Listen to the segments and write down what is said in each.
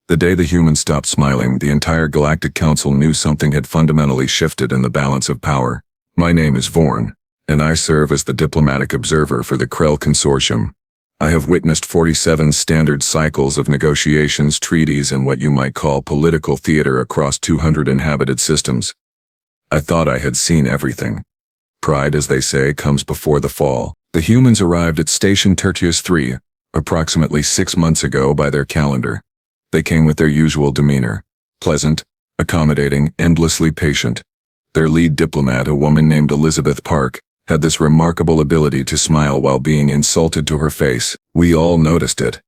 The day the humans stopped smiling, the entire Galactic Council knew something had fundamentally shifted in the balance of power. My name is Vorn, and I serve as the diplomatic observer for the Krell Consortium. I have witnessed 47 standard cycles of negotiations, treaties, and what you might call political theater across 200 inhabited systems. I thought I had seen everything. Pride, as they say, comes before the fall. The humans arrived at Station Tertius 3, approximately 6 months ago by their calendar. They came with their usual demeanor, pleasant, accommodating, endlessly patient. Their lead diplomat, a woman named Elizabeth Park, had this remarkable ability to smile while being insulted to her face. We all noticed it.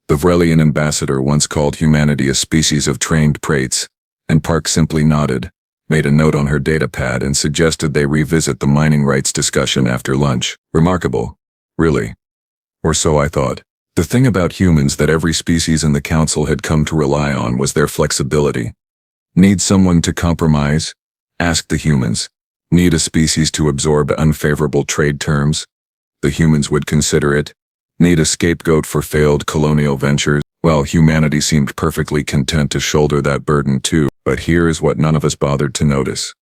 The Vrelian ambassador once called humanity a species of trained prates, and Park simply nodded, made a note on her datapad, and suggested they revisit the mining rights discussion after lunch. Remarkable. Really. Or so I thought. The thing about humans that every species in the council had come to rely on was their flexibility. Need someone to compromise? Asked the humans. Need a species to absorb unfavorable trade terms? The humans would consider it. Need a scapegoat for failed colonial ventures? Well, humanity seemed perfectly content to shoulder that burden too. But here is what none of us bothered to notice.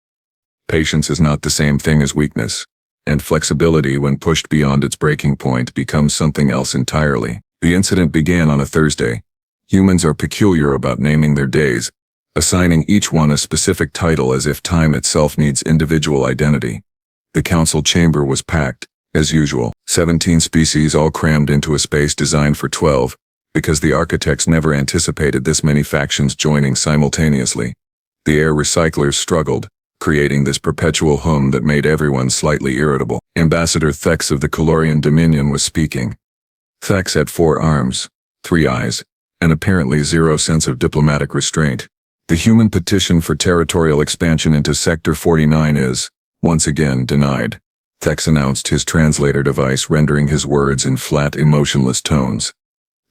Patience is not the same thing as weakness. And flexibility, when pushed beyond its breaking point, becomes something else entirely. The incident began on a Thursday. Humans are peculiar about naming their days, assigning each one a specific title as if time itself needs individual identity. The council chamber was packed, as usual, 17 species all crammed into a space designed for 12, because the architects never anticipated this many factions joining simultaneously. The air recyclers struggled, creating this perpetual hum that made everyone slightly irritable. Ambassador Thex of the Calorian Dominion was speaking. Thex had 4 arms, 3 eyes, and apparently 0 sense of diplomatic restraint. The human petition for territorial expansion into Sector 49 is, once again, denied. Thex announced his translator device, rendering his words in flat, emotionless tones.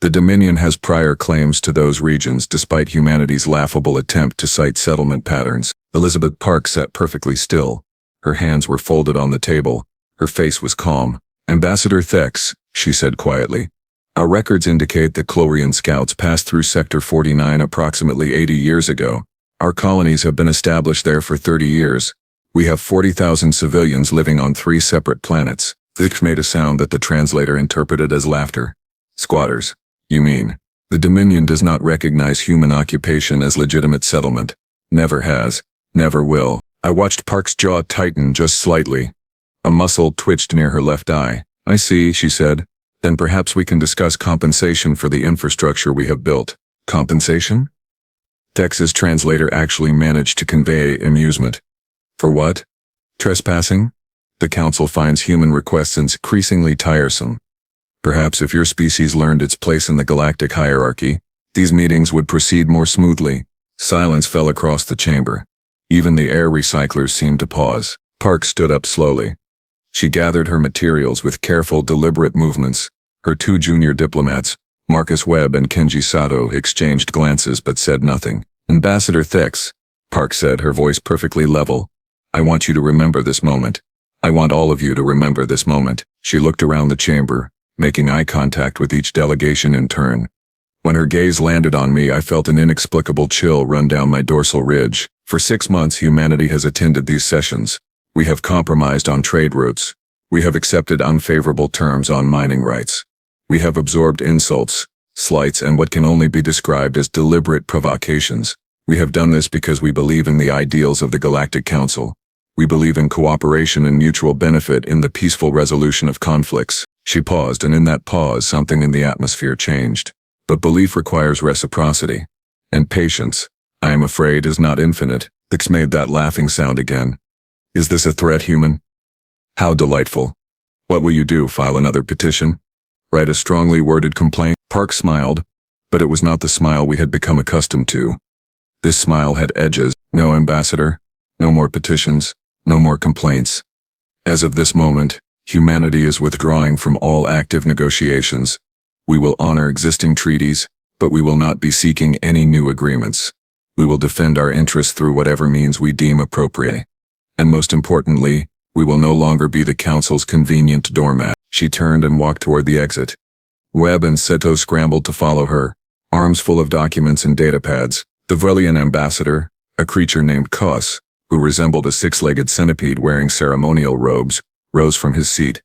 The Dominion has prior claims to those regions despite humanity's laughable attempt to cite settlement patterns. Elizabeth Park sat perfectly still. Her hands were folded on the table. Her face was calm. Ambassador Thex, she said quietly. Our records indicate that Chlorian scouts passed through Sector 49 approximately 80 years ago. Our colonies have been established there for 30 years. We have 40,000 civilians living on 3 separate planets. Thex made a sound that the translator interpreted as laughter. Squatters, you mean? The Dominion does not recognize human occupation as legitimate settlement. Never has. Never will. I watched Park's jaw tighten just slightly. A muscle twitched near her left eye. I see, she said. Then perhaps we can discuss compensation for the infrastructure we have built. Compensation? Thex's translator actually managed to convey amusement. For what? Trespassing? The council finds human requests increasingly tiresome. Perhaps if your species learned its place in the galactic hierarchy, these meetings would proceed more smoothly. Silence fell across the chamber. Even the air recyclers seemed to pause. Park stood up slowly. She gathered her materials with careful, deliberate movements. Her 2 junior diplomats, Marcus Webb and Kenji Sato, exchanged glances but said nothing. Ambassador Thex, Park said, her voice perfectly level. I want you to remember this moment. I want all of you to remember this moment. She looked around the chamber, making eye contact with each delegation in turn. When her gaze landed on me, I felt an inexplicable chill run down my dorsal ridge. For 6 months, humanity has attended these sessions. We have compromised on trade routes. We have accepted unfavorable terms on mining rights. We have absorbed insults, slights, and what can only be described as deliberate provocations. We have done this because we believe in the ideals of the Galactic Council. We believe in cooperation and mutual benefit in the peaceful resolution of conflicts. She paused, and in that pause, something in the atmosphere changed. But belief requires reciprocity. And patience, I am afraid, is not infinite. Thex made that laughing sound again. Is this a threat, human? How delightful. What will you do, file another petition? Write a strongly worded complaint? Park smiled, but it was not the smile we had become accustomed to. This smile had edges. No, Ambassador. No more petitions. No more complaints. As of this moment, humanity is withdrawing from all active negotiations. We will honor existing treaties, but we will not be seeking any new agreements. We will defend our interests through whatever means we deem appropriate. And most importantly, we will no longer be the Council's convenient doormat. She turned and walked toward the exit. Webb and Seto scrambled to follow her, arms full of documents and datapads. The Vrelian ambassador, a creature named Kos, who resembled a six-legged centipede wearing ceremonial robes, rose from his seat.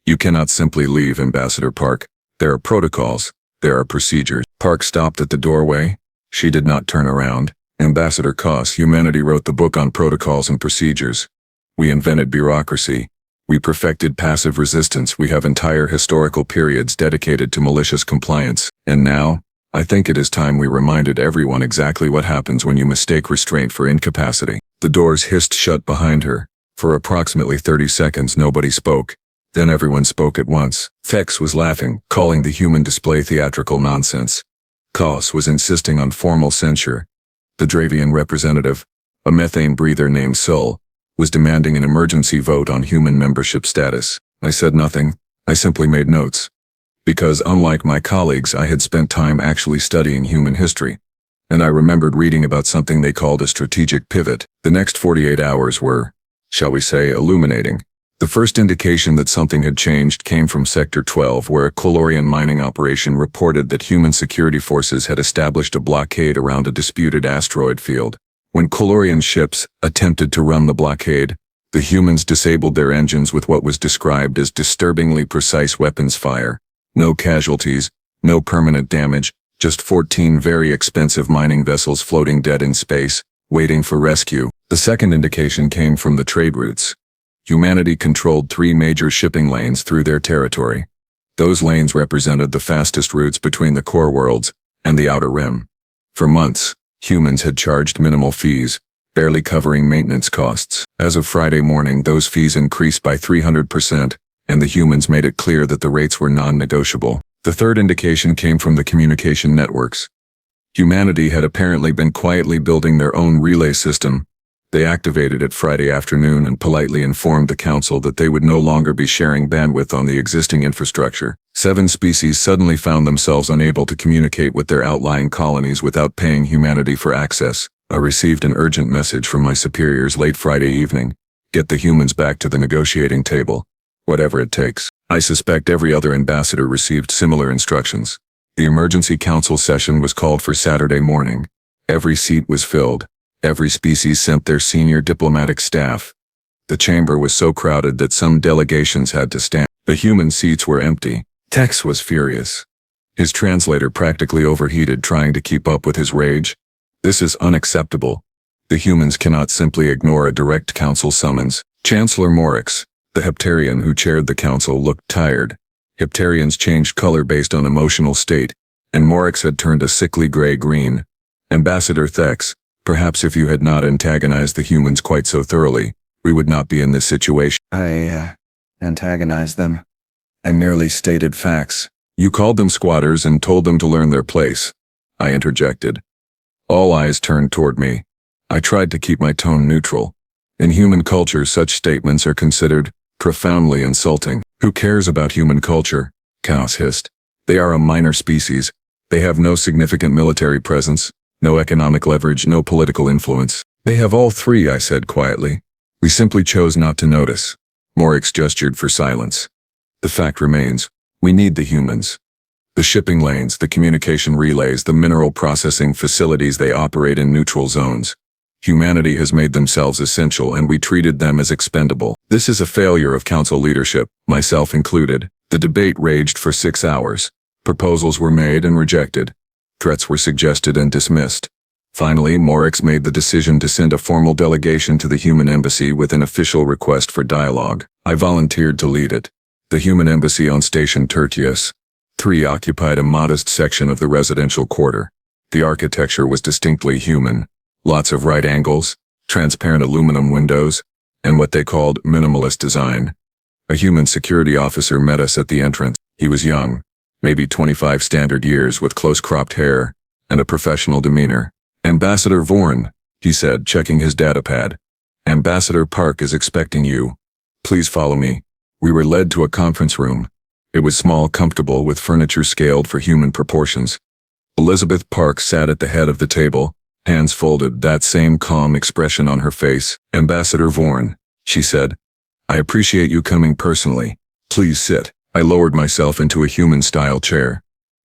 "You cannot simply leave, Ambassador Park. There are protocols. There are procedures." Park stopped at the doorway. She did not turn around. "Ambassador Kos, humanity wrote the book on protocols and procedures. We invented bureaucracy. We perfected passive resistance. We have entire historical periods dedicated to malicious compliance. And now, I think it is time we reminded everyone exactly what happens when you mistake restraint for incapacity." The doors hissed shut behind her. For approximately 30 seconds nobody spoke. Then everyone spoke at once. Fex was laughing, calling the human display theatrical nonsense. Kos was insisting on formal censure. The Dravian representative, a methane breather named Sul, was demanding an emergency vote on human membership status. I said nothing. I simply made notes. Because unlike my colleagues, I had spent time actually studying human history. And I remembered reading about something they called a strategic pivot. The next 48 hours were, shall we say, illuminating. The first indication that something had changed came from Sector 12, where a Colorian mining operation reported that human security forces had established a blockade around a disputed asteroid field. When Colorian ships attempted to run the blockade, the humans disabled their engines with what was described as disturbingly precise weapons fire. No casualties, no permanent damage, just 14 very expensive mining vessels floating dead in space, waiting for rescue. The second indication came from the trade routes. Humanity controlled 3 major shipping lanes through their territory. Those lanes represented the fastest routes between the core worlds and the outer rim. For months, humans had charged minimal fees, barely covering maintenance costs. As of Friday morning, those fees increased by 300%, and the humans made it clear that the rates were non-negotiable. The third indication came from the communication networks. Humanity had apparently been quietly building their own relay system. They activated it Friday afternoon and politely informed the council that they would no longer be sharing bandwidth on the existing infrastructure. 7 species suddenly found themselves unable to communicate with their outlying colonies without paying humanity for access. I received an urgent message from my superiors late Friday evening. Get the humans back to the negotiating table. Whatever it takes. I suspect every other ambassador received similar instructions. The emergency council session was called for Saturday morning. Every seat was filled. Every species sent their senior diplomatic staff. The chamber was so crowded that some delegations had to stand. The human seats were empty. Tex was furious. His translator practically overheated trying to keep up with his rage. "This is unacceptable. The humans cannot simply ignore a direct council summons." Chancellor Morix, the Heptarian who chaired the council, looked tired. Heptarians changed color based on emotional state, and Morix had turned a sickly gray-green. "Ambassador Thex, perhaps if you had not antagonized the humans quite so thoroughly, we would not be in this situation." I antagonized them. I merely stated facts. "You called them squatters and told them to learn their place," I interjected. All eyes turned toward me. I tried to keep my tone neutral. In human culture, such statements are considered profoundly insulting. "Who cares about human culture?" Chaos hissed. "They are a minor species. They have no significant military presence, no economic leverage, no political influence." "They have all 3, I said quietly. "We simply chose not to notice." Morix gestured for silence. "The fact remains, we need the humans. The shipping lanes, the communication relays, the mineral processing facilities, they operate in neutral zones. Humanity has made themselves essential and we treated them as expendable. This is a failure of council leadership, myself included." The debate raged for 6 hours. Proposals were made and rejected. Threats were suggested and dismissed. Finally, Morix made the decision to send a formal delegation to the human embassy with an official request for dialogue. I volunteered to lead it. The human embassy on Station Tertius 3 occupied a modest section of the residential quarter. The architecture was distinctly human. Lots of right angles, transparent aluminum windows, and what they called minimalist design. A human security officer met us at the entrance. He was young, maybe 25 standard years, with close-cropped hair and a professional demeanor. "Ambassador Vorn," he said, checking his datapad. "Ambassador Park is expecting you. Please follow me." We were led to a conference room. It was small, comfortable, with furniture scaled for human proportions. Elizabeth Park sat at the head of the table, hands folded, that same calm expression on her face. "Ambassador Vorn," she said, "I appreciate you coming personally. Please sit." I lowered myself into a human-style chair.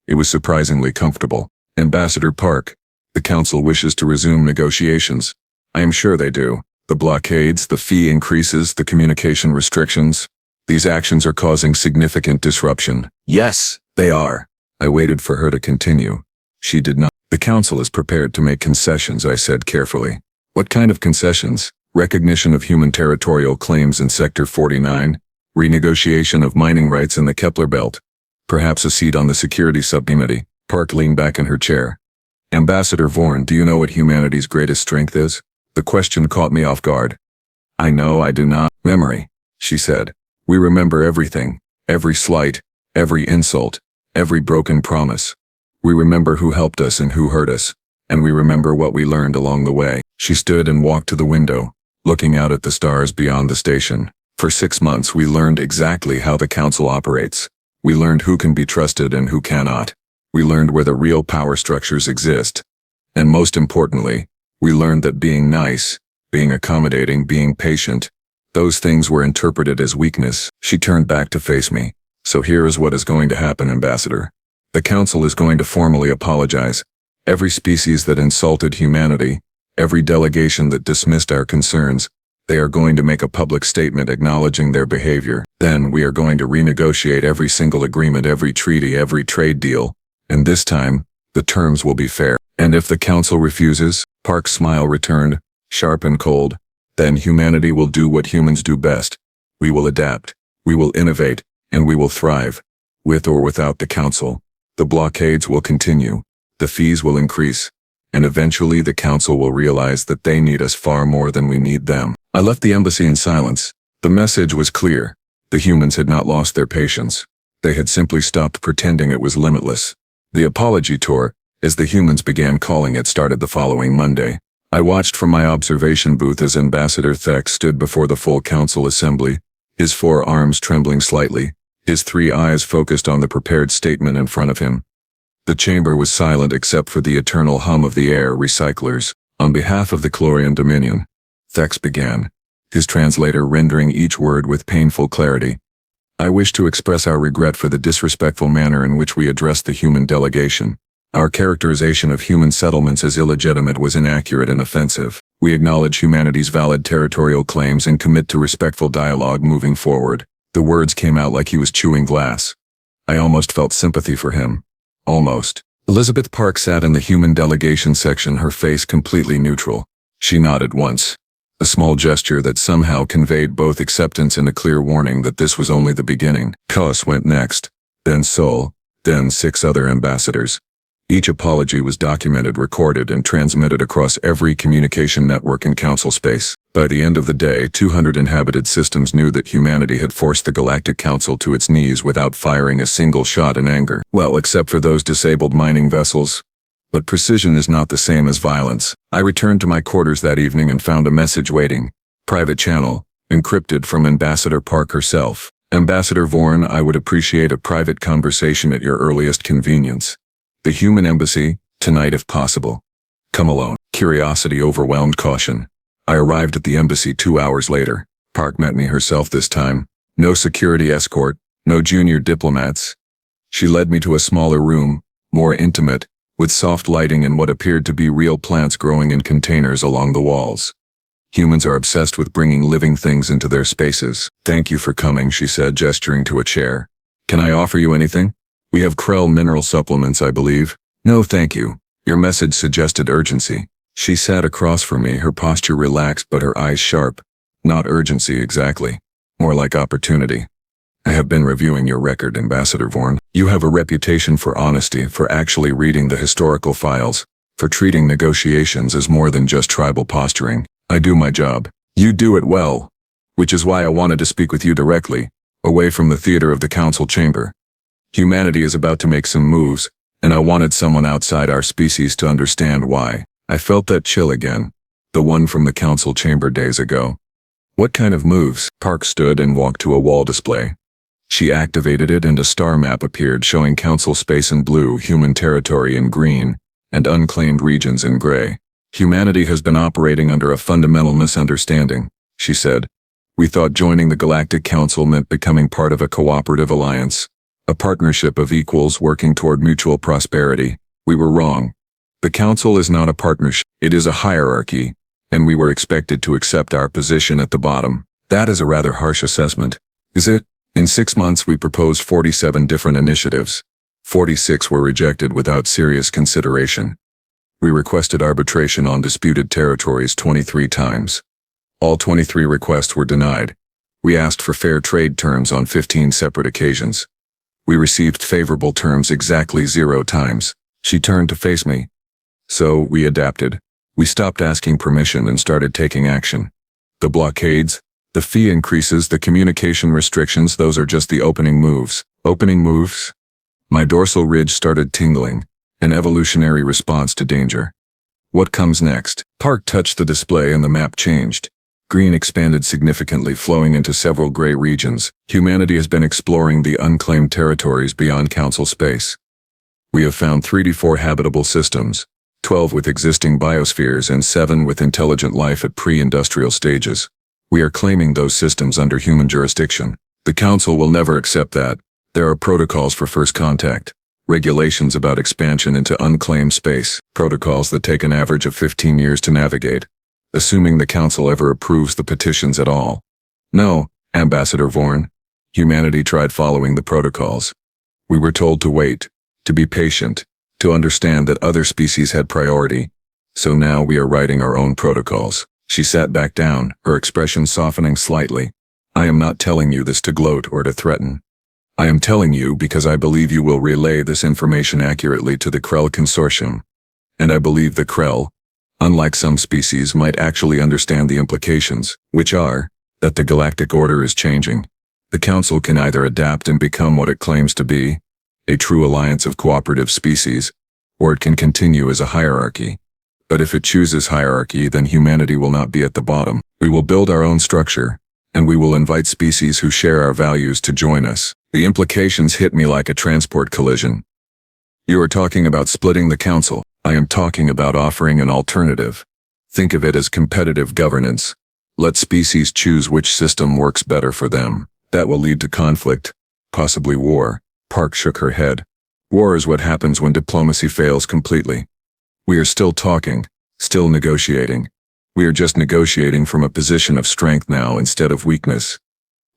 It was surprisingly comfortable. Ambassador Park, the Council wishes to resume negotiations. I am sure they do. The blockades, the fee increases, the communication restrictions. These actions are causing significant disruption. Yes, they are. I waited for her to continue. She did not. The Council is prepared to make concessions, I said carefully. What kind of concessions? Recognition of human territorial claims in Sector 49, renegotiation of mining rights in the Kepler Belt, perhaps a seat on the Security Subcommittee. Park leaned back in her chair. Ambassador Vorn, do you know what humanity's greatest strength is? The question caught me off guard. I know I do not. Memory, she said. We remember everything, every slight, every insult, every broken promise. We remember who helped us and who hurt us, and we remember what we learned along the way. She stood and walked to the window, looking out at the stars beyond the station. For 6 months we learned exactly how the Council operates. We learned who can be trusted and who cannot. We learned where the real power structures exist. And most importantly, we learned that being nice, being accommodating, being patient, those things were interpreted as weakness. She turned back to face me. So here is what is going to happen, Ambassador. The Council is going to formally apologize. Every species that insulted humanity, every delegation that dismissed our concerns, they are going to make a public statement acknowledging their behavior. Then we are going to renegotiate every single agreement, every treaty, every trade deal. And this time, the terms will be fair. And if the Council refuses, Park's smile returned, sharp and cold, then humanity will do what humans do best. We will adapt, we will innovate, and we will thrive. With or without the Council, the blockades will continue, the fees will increase, and eventually the Council will realize that they need us far more than we need them. I left the embassy in silence. The message was clear. The humans had not lost their patience. They had simply stopped pretending it was limitless. The apology tour, as the humans began calling it, started the following Monday. I watched from my observation booth as Ambassador Thex stood before the full Council assembly, his 4 arms trembling slightly, his 3 eyes focused on the prepared statement in front of him. The chamber was silent except for the eternal hum of the air recyclers. On behalf of the Chlorian Dominion, Thex began, his translator rendering each word with painful clarity. I wish to express our regret for the disrespectful manner in which we addressed the human delegation. Our characterization of human settlements as illegitimate was inaccurate and offensive. We acknowledge humanity's valid territorial claims and commit to respectful dialogue moving forward. The words came out like he was chewing glass. I almost felt sympathy for him. Almost. Elizabeth Park sat in the human delegation section, her face completely neutral. She nodded once. A small gesture that somehow conveyed both acceptance and a clear warning that this was only the beginning. Kos went next, then Sol, then 6 other ambassadors. Each apology was documented, recorded, and transmitted across every communication network in Council space. By the end of the day, 200 inhabited systems knew that humanity had forced the Galactic Council to its knees without firing a single shot in anger. Well, except for those disabled mining vessels. But precision is not the same as violence. I returned to my quarters that evening and found a message waiting. Private channel, encrypted from Ambassador Park herself. Ambassador Vorn, I would appreciate a private conversation at your earliest convenience. The human embassy, tonight if possible. Come alone. Curiosity overwhelmed caution. I arrived at the embassy 2 hours later. Park met me herself this time. No security escort, no junior diplomats. She led me to a smaller room, more intimate, with soft lighting and what appeared to be real plants growing in containers along the walls. Humans are obsessed with bringing living things into their spaces. Thank you for coming, she said, gesturing to a chair. Can I offer you anything? We have Krell mineral supplements, I believe. No, thank you. Your message suggested urgency. She sat across from me, her posture relaxed but her eyes sharp. Not urgency exactly. More like opportunity. I have been reviewing your record, Ambassador Vorn. You have a reputation for honesty, for actually reading the historical files, for treating negotiations as more than just tribal posturing. I do my job. You do it well. Which is why I wanted to speak with you directly, away from the theater of the Council chamber. Humanity is about to make some moves, and I wanted someone outside our species to understand why. I felt that chill again, the one from the Council chamber days ago. What kind of moves? Park stood and walked to a wall display. She activated it and a star map appeared showing Council space in blue, human territory in green, and unclaimed regions in gray. Humanity has been operating under a fundamental misunderstanding, she said. We thought joining the Galactic Council meant becoming part of a cooperative alliance. A partnership of equals working toward mutual prosperity. We were wrong. The Council is not a partnership, it is a hierarchy, and we were expected to accept our position at the bottom. That is a rather harsh assessment, is it? In 6 months we proposed 47 different initiatives. 46 were rejected without serious consideration. We requested arbitration on disputed territories 23 times. All 23 requests were denied. We asked for fair trade terms on 15 separate occasions. We received favorable terms exactly 0 times. She turned to face me. So, we adapted. We stopped asking permission and started taking action. The blockades, the fee increases, the communication restrictions, those are just the opening moves. Opening moves? My dorsal ridge started tingling, an evolutionary response to danger. What comes next? Park touched the display and the map changed. Green expanded significantly, flowing into several gray regions. Humanity has been exploring the unclaimed territories beyond Council space. We have found 3D4 habitable systems, 12 with existing biospheres and 7 with intelligent life at pre-industrial stages. We are claiming those systems under human jurisdiction. The Council will never accept that. There are protocols for first contact, regulations about expansion into unclaimed space, protocols that take an average of 15 years to navigate, assuming the Council ever approves the petitions at all. No, Ambassador Vorn. Humanity tried following the protocols. We were told to wait, to be patient, to understand that other species had priority. So now we are writing our own protocols. She sat back down, her expression softening slightly. I am not telling you this to gloat or to threaten. I am telling you because I believe you will relay this information accurately to the Krell Consortium. And I believe the Krell, unlike some species, might actually understand the implications, which are, that the galactic order is changing. The Council can either adapt and become what it claims to be, a true alliance of cooperative species, or it can continue as a hierarchy. But if it chooses hierarchy, then humanity will not be at the bottom. We will build our own structure, and we will invite species who share our values to join us. The implications hit me like a transport collision. You are talking about splitting the Council. I am talking about offering an alternative. Think of it as competitive governance. Let species choose which system works better for them. That will lead to conflict, possibly war. Park shook her head. War is what happens when diplomacy fails completely. We are still talking, still negotiating. We are just negotiating from a position of strength now instead of weakness.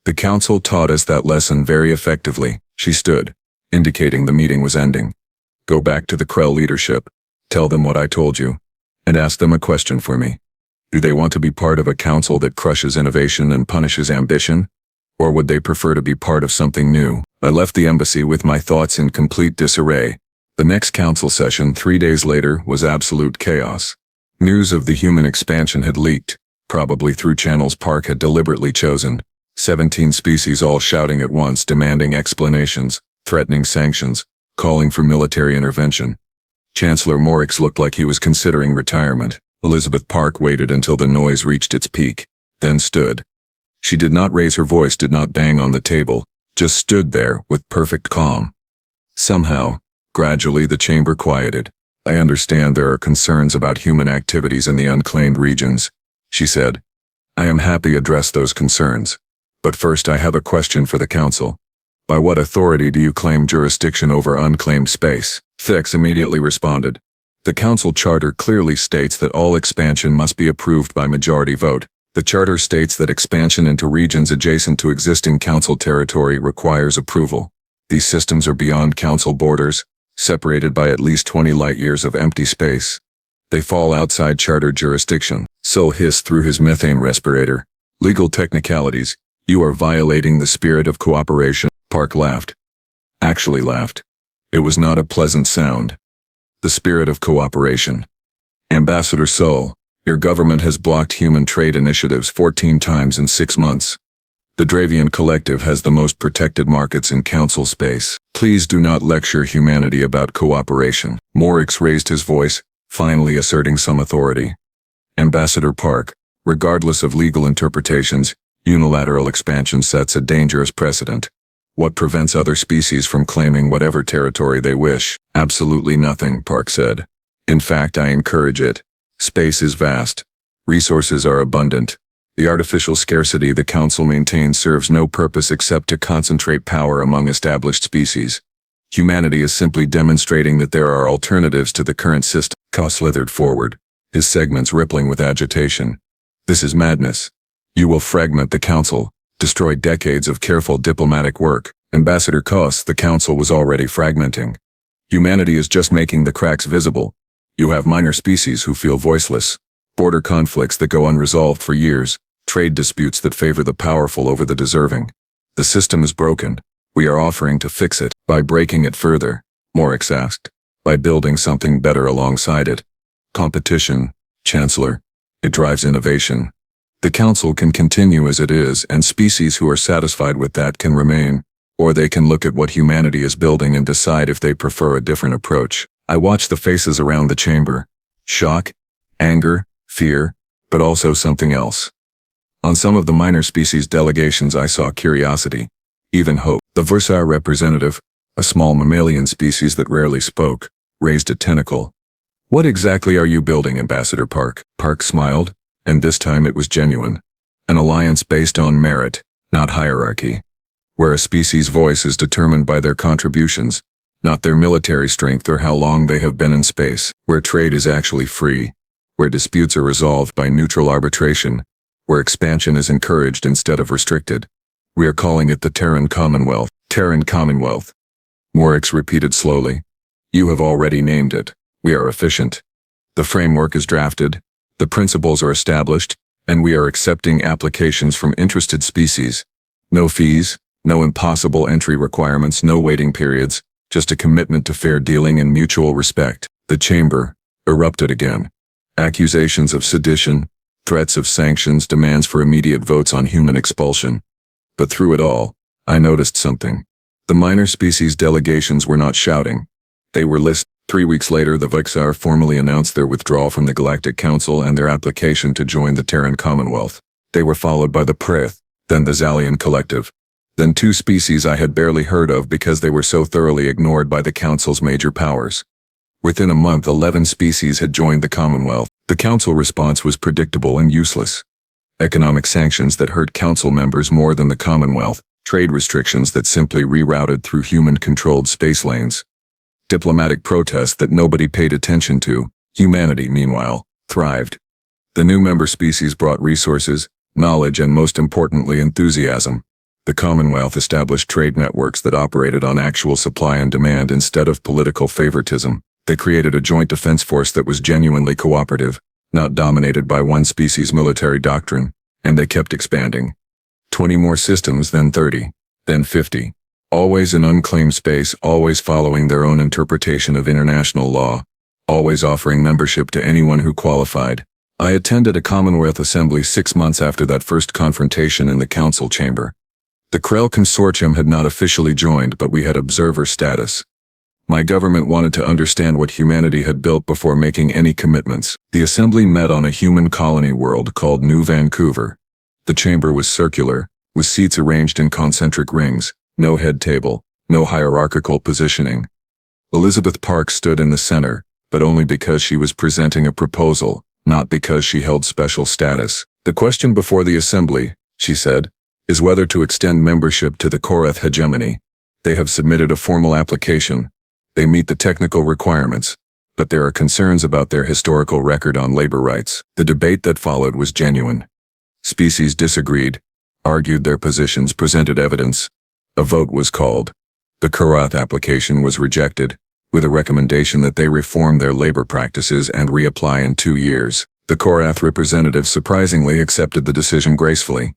The Council taught us that lesson very effectively. She stood, indicating the meeting was ending. Go back to the Krell leadership, tell them what I told you, and ask them a question for me. Do they want to be part of a council that crushes innovation and punishes ambition? Or would they prefer to be part of something new? I left the embassy with my thoughts in complete disarray. The next council session 3 days later was absolute chaos. News of the human expansion had leaked, probably through channels Park had deliberately chosen. 17 species all shouting at once, demanding explanations, threatening sanctions, calling for military intervention. Chancellor Morix looked like he was considering retirement. Elizabeth Park waited until the noise reached its peak, then stood. She did not raise her voice, did not bang on the table, just stood there with perfect calm. Somehow, gradually the chamber quieted. I understand there are concerns about human activities in the unclaimed regions, she said. I am happy to address those concerns. But first I have a question for the Council. By what authority do you claim jurisdiction over unclaimed space? Thix immediately responded. The Council Charter clearly states that all expansion must be approved by majority vote. The Charter states that expansion into regions adjacent to existing Council territory requires approval. These systems are beyond Council borders, separated by at least 20 light-years of empty space. They fall outside Charter jurisdiction. Sol hissed through his methane respirator. Legal technicalities. You are violating the spirit of cooperation. Park laughed. Actually laughed. It was not a pleasant sound. The spirit of cooperation. Ambassador Sol, your government has blocked human trade initiatives 14 times in 6 months. The Dravian Collective has the most protected markets in Council space. Please do not lecture humanity about cooperation. Morix raised his voice, finally asserting some authority. Ambassador Park, regardless of legal interpretations, unilateral expansion sets a dangerous precedent. What prevents other species from claiming whatever territory they wish? Absolutely nothing, Park said. In fact, I encourage it. Space is vast. Resources are abundant. The artificial scarcity the Council maintains serves no purpose except to concentrate power among established species. Humanity is simply demonstrating that there are alternatives to the current system. Ka slithered forward, his segments rippling with agitation. This is madness. You will fragment the council, destroy decades of careful diplomatic work. Ambassador Kos, the council was already fragmenting. Humanity is just making the cracks visible. You have minor species who feel voiceless, border conflicts that go unresolved for years, trade disputes that favor the powerful over the deserving. The system is broken. We are offering to fix it by breaking it further, Morix asked, by building something better alongside it. Competition, Chancellor. It drives innovation. The council can continue as it is, and species who are satisfied with that can remain, or they can look at what humanity is building and decide if they prefer a different approach. I watched the faces around the chamber. Shock, anger, fear, but also something else. On some of the minor species delegations I saw curiosity, even hope. The Versar representative, a small mammalian species that rarely spoke, raised a tentacle. What exactly are you building, Ambassador Park? Park smiled, and this time it was genuine. An alliance based on merit, not hierarchy. Where a species' voice is determined by their contributions, not their military strength or how long they have been in space. Where trade is actually free. Where disputes are resolved by neutral arbitration. Where expansion is encouraged instead of restricted. We are calling it the Terran Commonwealth. Terran Commonwealth. Morix repeated slowly. You have already named it. We are efficient. The framework is drafted, the principles are established, and we are accepting applications from interested species. No fees, no impossible entry requirements, no waiting periods, just a commitment to fair dealing and mutual respect. The chamber erupted again. Accusations of sedition, threats of sanctions, demands for immediate votes on human expulsion. But through it all, I noticed something. The minor species delegations were not shouting. They were listening. 3 weeks later, the Vexar formally announced their withdrawal from the Galactic Council and their application to join the Terran Commonwealth. They were followed by the Prith, then the Zalian Collective, then 2 species I had barely heard of because they were so thoroughly ignored by the Council's major powers. Within a month, 11 species had joined the Commonwealth. The Council response was predictable and useless. Economic sanctions that hurt Council members more than the Commonwealth, trade restrictions that simply rerouted through human-controlled space lanes. Diplomatic protests that nobody paid attention to. Humanity, meanwhile, thrived. The new member species brought resources, knowledge, and most importantly, enthusiasm. The Commonwealth established trade networks that operated on actual supply and demand instead of political favoritism. They created a joint defense force that was genuinely cooperative, not dominated by one species' military doctrine, and they kept expanding. 20 more systems, then 30, then 50. Always in unclaimed space, always following their own interpretation of international law, always offering membership to anyone who qualified. I attended a Commonwealth assembly 6 months after that first confrontation in the council chamber. The Krell consortium had not officially joined, but we had observer status. My government wanted to understand what humanity had built before making any commitments. The assembly met on a human colony world called New Vancouver. The chamber was circular, with seats arranged in concentric rings. No head table, no hierarchical positioning. Elizabeth Park stood in the center, but only because she was presenting a proposal, not because she held special status. The question before the assembly, she said, is whether to extend membership to the Korath hegemony. They have submitted a formal application. They meet the technical requirements, but there are concerns about their historical record on labor rights. The debate that followed was genuine. Species disagreed, argued their positions, presented evidence. A vote was called. The Korath application was rejected, with a recommendation that they reform their labor practices and reapply in 2 years. The Korath representative surprisingly accepted the decision gracefully.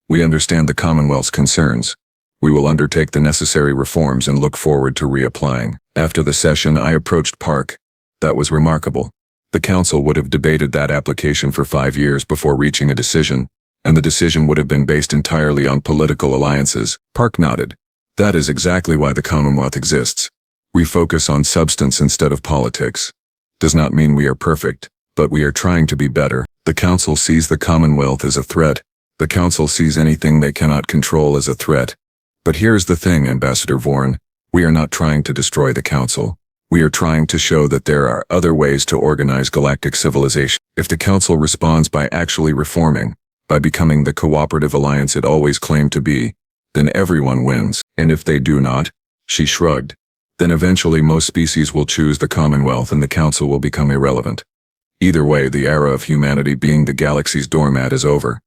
We understand the Commonwealth's concerns. We will undertake the necessary reforms and look forward to reapplying. After the session, I approached Park. That was remarkable. The Council would have debated that application for 5 years before reaching a decision, and the decision would have been based entirely on political alliances. Park nodded. That is exactly why the Commonwealth exists. We focus on substance instead of politics. Does not mean we are perfect, but we are trying to be better. The Council sees the Commonwealth as a threat. The Council sees anything they cannot control as a threat. But here's the thing, Ambassador Vorn. We are not trying to destroy the Council. We are trying to show that there are other ways to organize galactic civilization. If the Council responds by actually reforming, by becoming the cooperative alliance it always claimed to be, then everyone wins. And if they do not, she shrugged, Then eventually most species will choose the Commonwealth and the Council will become irrelevant. Either way, the era of humanity being the galaxy's doormat is over.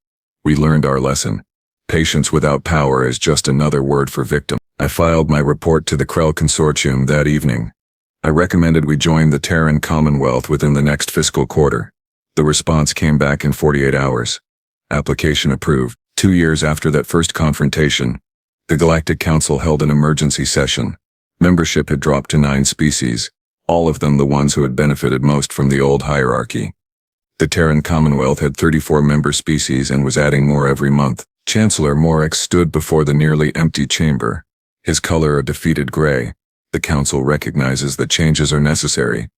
We learned our lesson. Patience without power is just another word for victim. I filed my report to the Krell Consortium that evening. I recommended we join the Terran Commonwealth within the next fiscal quarter. The response came back in 48 hours. Application approved. 2 years after that first confrontation, the Galactic Council held an emergency session. Membership had dropped to 9 species, all of them the ones who had benefited most from the old hierarchy. The Terran Commonwealth had 34 member species and was adding more every month. Chancellor Morix stood before the nearly empty chamber, his color a defeated gray. The Council recognizes that changes are necessary.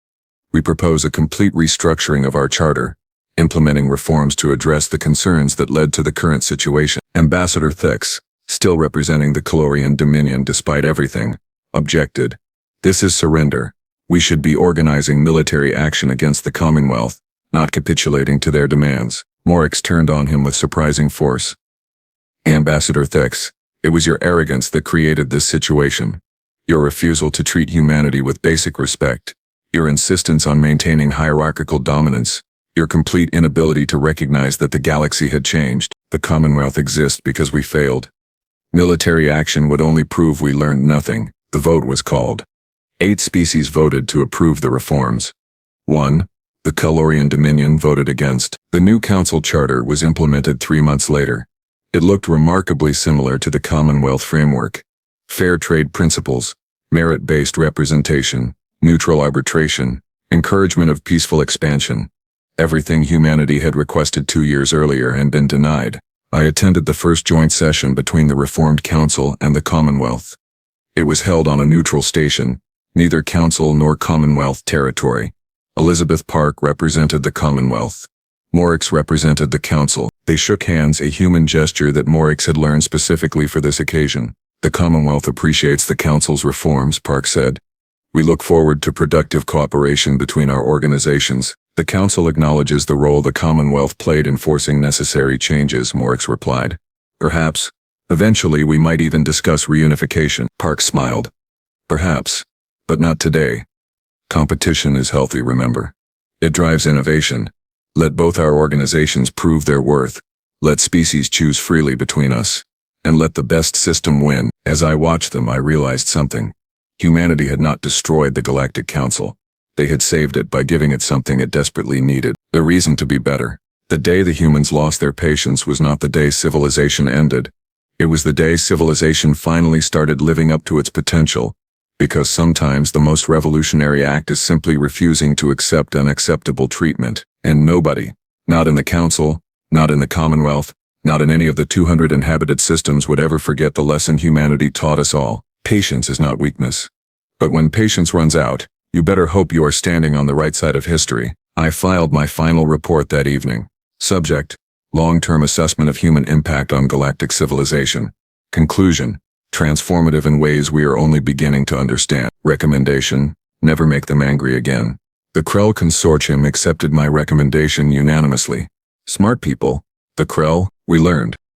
We propose a complete restructuring of our charter, implementing reforms to address the concerns that led to the current situation. Ambassador Thix, still representing the Calorian Dominion despite everything, objected. This is surrender. We should be organizing military action against the Commonwealth, not capitulating to their demands. Morix turned on him with surprising force. Ambassador Thix, it was your arrogance that created this situation. Your refusal to treat humanity with basic respect, your insistence on maintaining hierarchical dominance, your complete inability to recognize that the galaxy had changed. The Commonwealth exists because we failed. Military action would only prove we learned nothing. The vote was called. 8 species voted to approve the reforms. 1. The Calorian Dominion voted against. The new council charter was implemented 3 months later. It looked remarkably similar to the Commonwealth framework. Fair trade principles, merit-based representation, neutral arbitration, encouragement of peaceful expansion. Everything humanity had requested 2 years earlier and been denied. I attended the first joint session between the Reformed Council and the Commonwealth. It was held on a neutral station, neither Council nor Commonwealth territory. Elizabeth Park represented the Commonwealth. Morix represented the Council. They shook hands, a human gesture that Morix had learned specifically for this occasion. The Commonwealth appreciates the Council's reforms, Park said. We look forward to productive cooperation between our organizations. The Council acknowledges the role the Commonwealth played in forcing necessary changes, Morix replied. Perhaps. Eventually we might even discuss reunification. Park smiled. Perhaps. But not today. Competition is healthy, remember. It drives innovation. Let both our organizations prove their worth. Let species choose freely between us. And let the best system win. As I watched them, I realized something. Humanity had not destroyed the Galactic Council. They had saved it by giving it something it desperately needed, a reason to be better. The day the humans lost their patience was not the day civilization ended. It was the day civilization finally started living up to its potential. Because sometimes the most revolutionary act is simply refusing to accept unacceptable treatment. And nobody, not in the Council, not in the Commonwealth, not in any of the 200 inhabited systems would ever forget the lesson humanity taught us all. Patience is not weakness. But when patience runs out, you better hope you are standing on the right side of history. I filed my final report that evening. Subject: long-term assessment of human impact on galactic civilization. Conclusion: transformative in ways we are only beginning to understand. Recommendation: never make them angry again. The Krell Consortium accepted my recommendation unanimously. Smart people, the Krell, we learned.